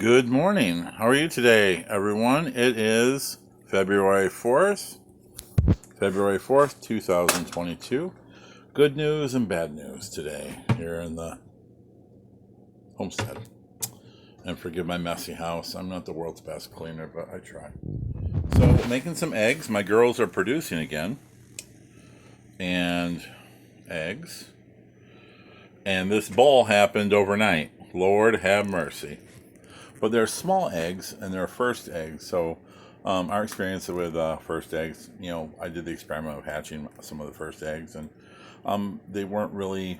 Good morning. How are you today, everyone? It is February 4th, 2022. Good news and bad news today here in the homestead. And forgive my messy house. I'm not the world's best cleaner, but I try. So, making some eggs. My girls are producing again. And eggs. And this bowl happened overnight. Lord have mercy. But they're small eggs, and they're first eggs. So our experience with first eggs, I did the experiment of hatching some of the first eggs, and they weren't really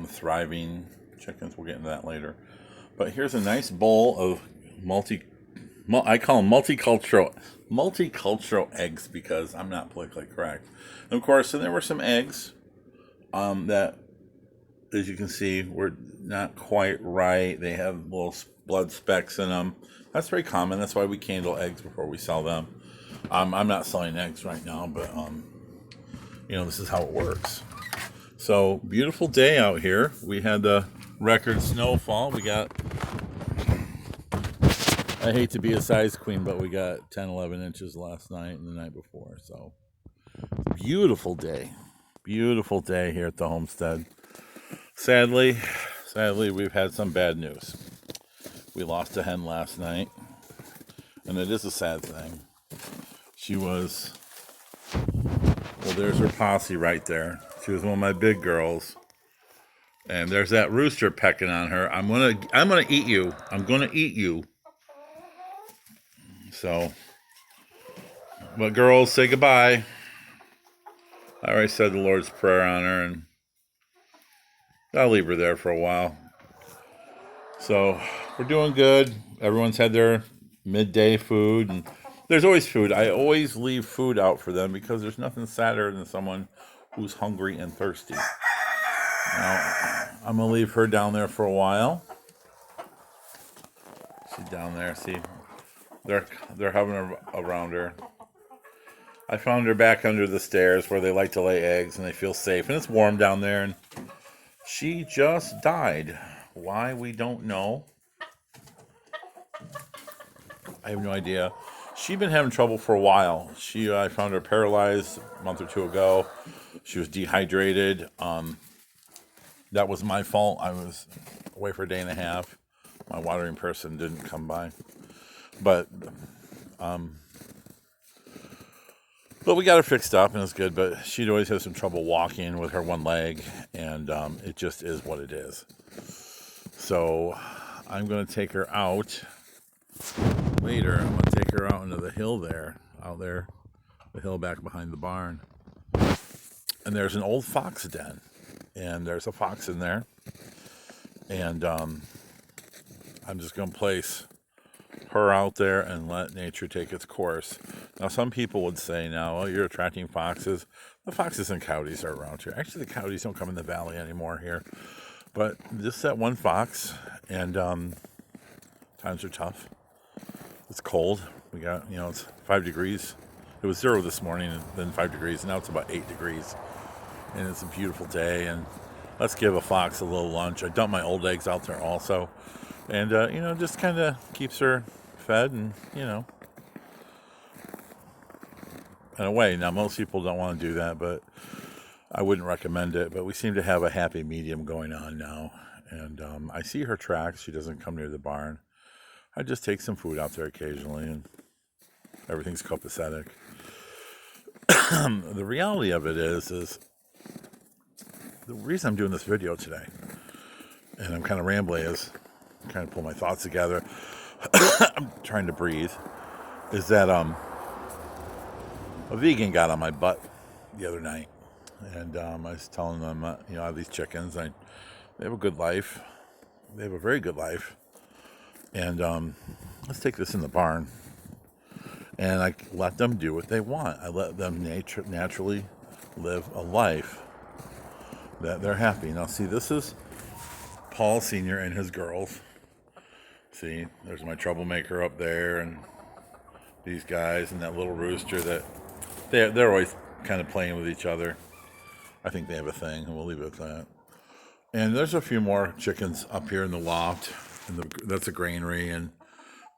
thriving chickens. We'll get into that later. But here's a nice bowl of I call them multicultural eggs because I'm not politically correct. And of course, then there were some eggs that, as you can see, were not quite right. They have little blood specks in them. That's very common. That's why we candle eggs before we sell them. I'm not selling eggs right now, but this is how it works. So beautiful day out here. We had the record snowfall. We got, I hate to be a size queen, but we got 10, 11 inches last night and the night before. So beautiful day here at the homestead. Sadly, we've had some bad news. We lost a hen last night, and it is a sad thing. There's her posse right there. She was one of my big girls, and there's that rooster pecking on her. I'm gonna eat you. I'm gonna eat you. So, but girls, say goodbye. I already said the Lord's Prayer on her, and I'll leave her there for a while. So we're doing good. Everyone's had their midday food, and there's always food. I always leave food out for them because there's nothing sadder than someone who's hungry and thirsty. Now, I'm gonna leave her down there for a while. She's down there. See, they're hovering around her. I found her back under the stairs where they like to lay eggs and they feel safe, and it's warm down there. And she just died. Why, we don't know. I have no idea. She'd been having trouble for a while. I found her paralyzed a month or two ago. She was dehydrated. That was my fault. I was away for a day and a half. My watering person didn't come by. But we got her fixed up and it's good. But she'd always have some trouble walking with her one leg, and it just is what it is. So I'm going to take her out later. I'm going to take her out into the hill the hill back behind the barn. And there's an old fox den, and there's a fox in there. And I'm just going to place her out there and let nature take its course. Now, some people would say now, you're attracting foxes. The foxes and coyotes are around here. Actually, the coyotes don't come in the valley anymore here. But just that one fox, and times are tough. It's cold. We got, it's 5 degrees. It was 0 this morning, and then 5 degrees, and now it's about 8 degrees. And it's a beautiful day, and let's give a fox a little lunch. I dumped my old eggs out there also. And, just kind of keeps her fed and, in a way. Now, most people don't want to do that, but I wouldn't recommend it. But we seem to have a happy medium going on now. And I see her tracks. She doesn't come near the barn. I just take some food out there occasionally, and everything's copacetic. The reality of it is the reason I'm doing this video today, and I'm kind of rambling, is kind of pull my thoughts together. I'm trying to breathe. Is that a vegan got on my butt the other night, and I was telling them, I have these chickens. They have a good life. They have a very good life. And let's take this in the barn. And I let them do what they want. I let them naturally live a life that they're happy. Now, see, this is Paul Sr. and his girls. See, there's my troublemaker up there, and these guys, and that little rooster that they're always kind of playing with each other. I think they have a thing, and we'll leave it at that. And there's a few more chickens up here in the loft, and that's a granary, and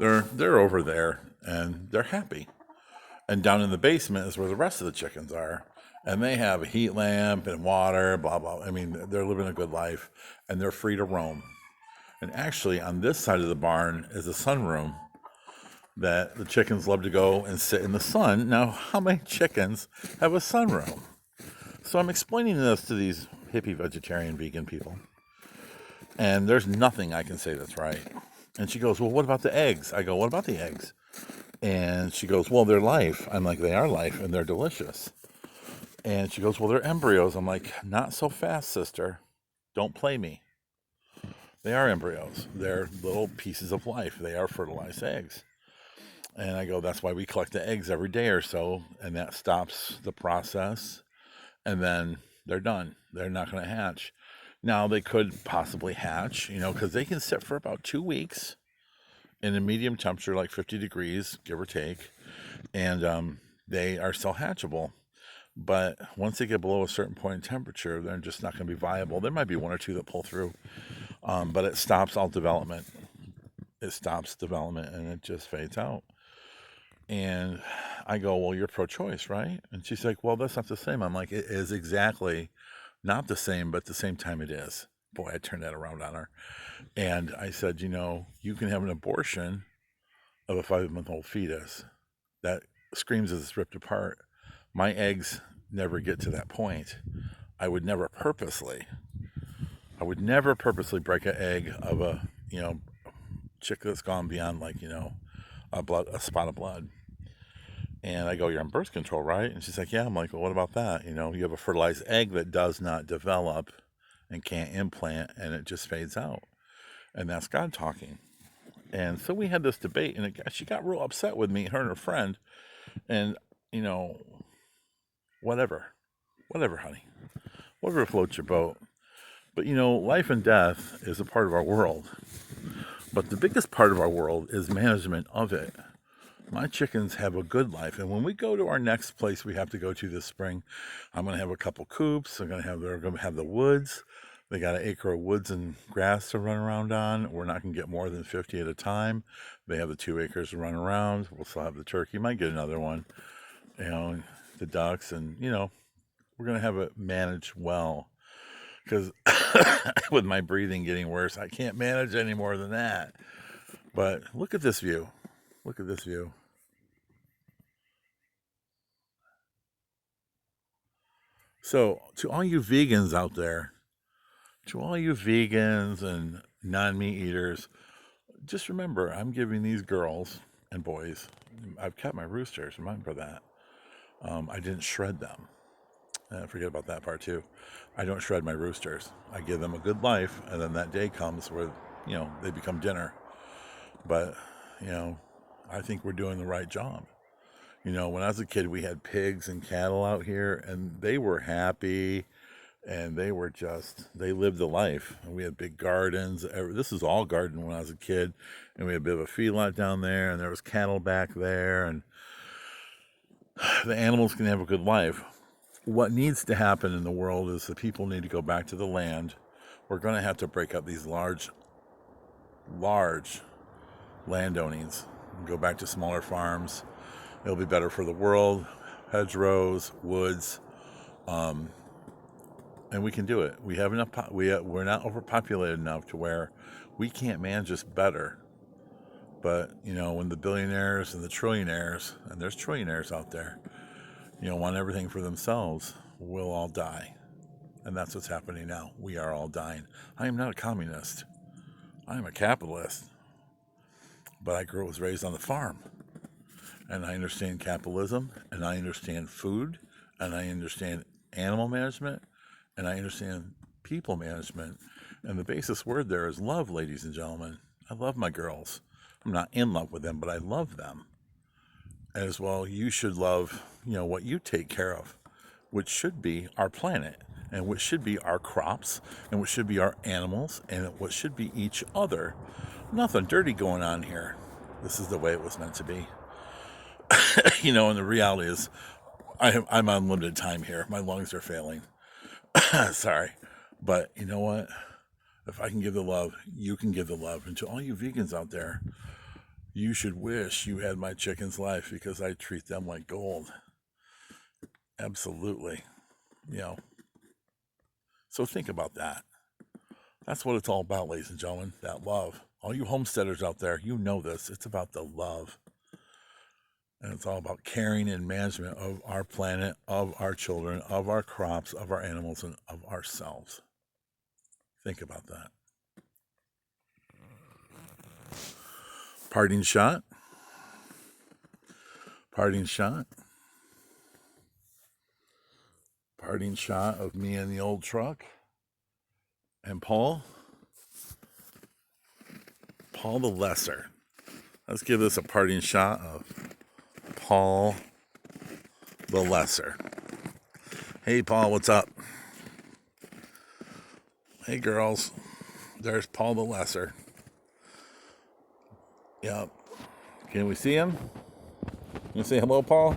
They're over there and they're happy. And down in the basement is where the rest of the chickens are. And they have a heat lamp and water, blah, blah. I mean, they're living a good life and they're free to roam. And actually, on this side of the barn is a sunroom that the chickens love to go and sit in the sun. Now, how many chickens have a sunroom? So I'm explaining this to these hippie vegetarian vegan people. And there's nothing I can say that's right. And she goes, well, what about the eggs? I go, what about the eggs? And she goes, well, they're life. I'm like, they are life and they're delicious. And she goes, well, they're embryos. I'm like, not so fast, sister. Don't play me. They are embryos. They're little pieces of life. They are fertilized eggs. And I go, that's why we collect the eggs every day or so. And that stops the process. And then they're done. They're not going to hatch. Now, they could possibly hatch, because they can sit for about 2 weeks in a medium temperature, like 50 degrees, give or take. And they are still hatchable. But once they get below a certain point in temperature, they're just not going to be viable. There might be 1 or 2 that pull through. But it stops all development. It stops development and it just fades out. And I go, well, you're pro-choice, right? And she's like, well, that's not the same. I'm like, it is exactly not the same, but at the same time it is. Boy, I turned that around on her. And I said, you can have an abortion of a 5-month-old fetus that screams as it's ripped apart. My eggs never get to that point. I would never purposely break an egg of a, chick that's gone beyond a spot of blood. And I go, you're on birth control, right? And she's like, yeah. I'm like, well, what about that? You have a fertilized egg that does not develop and can't implant and it just fades out. And that's God talking. And so we had this debate and she got real upset with me, her and her friend. And, whatever, honey, whatever floats your boat. But, life and death is a part of our world. But the biggest part of our world is management of it. My chickens have a good life. And when we go to our next place we have to go to this spring, I'm going to have a couple coops. They're going to have the woods. They got an acre of woods and grass to run around on. We're not going to get more than 50 at a time. They have the 2 acres to run around. We'll still have the turkey. Might get another one. The ducks. And, we're going to have it managed well. Because with my breathing getting worse, I can't manage any more than that. But look at this view. Look at this view. So, to all you vegans out there, to all you vegans and non-meat eaters, just remember, I'm giving these girls and boys, I've kept my roosters, remember that. I didn't shred them. Forget about that part too. I don't shred my roosters. I give them a good life, and then that day comes where, they become dinner. But, I think we're doing the right job. When I was a kid, we had pigs and cattle out here, and they were happy, and they lived the life. And we had big gardens. This was all garden when I was a kid, and we had a bit of a feedlot down there, and there was cattle back there, and the animals can have a good life. What needs to happen in the world is the people need to go back to the land. We're going to have to break up these large landownings and go back to smaller farms. It'll be better for the world. Hedgerows, woods, and we can do it. We have enough. We're not overpopulated enough to where we can't manage this better. But when the billionaires and the trillionaires, and there's trillionaires out there, want everything for themselves, we'll all die. And that's what's happening now. We are all dying. I am not a communist. I am a capitalist. But I was raised on the farm. And I understand capitalism, and I understand food, and I understand animal management, and I understand people management. And the basis word there is love, ladies and gentlemen. I love my girls. I'm not in love with them, but I love them. As well, you should love, what you take care of, which should be our planet, and which should be our crops, and which should be our animals, and what should be each other. Nothing dirty going on here. This is the way it was meant to be. And the reality is, I'm on limited time here. My lungs are failing. Sorry. But you know what? If I can give the love, you can give the love. And to all you vegans out there, You should wish you had my chicken's life because I treat them like gold. Absolutely. You know, so think about that. That's what it's all about, ladies and gentlemen, that love. All you homesteaders out there, you know this. It's about the love. And it's all about caring and management of our planet, of our children, of our crops, of our animals, and of ourselves. Think about that. Parting shot. Parting shot. Parting shot of me in the old truck. And Paul. Paul the Lesser. Let's give this a parting shot of Paul the Lesser. Hey, Paul, what's up? Hey, girls. There's Paul the Lesser. Yep. Can we see him? Can you say hello, Paul?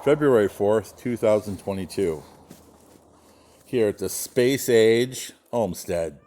February 4th, 2022. Here at the Space Age Homestead.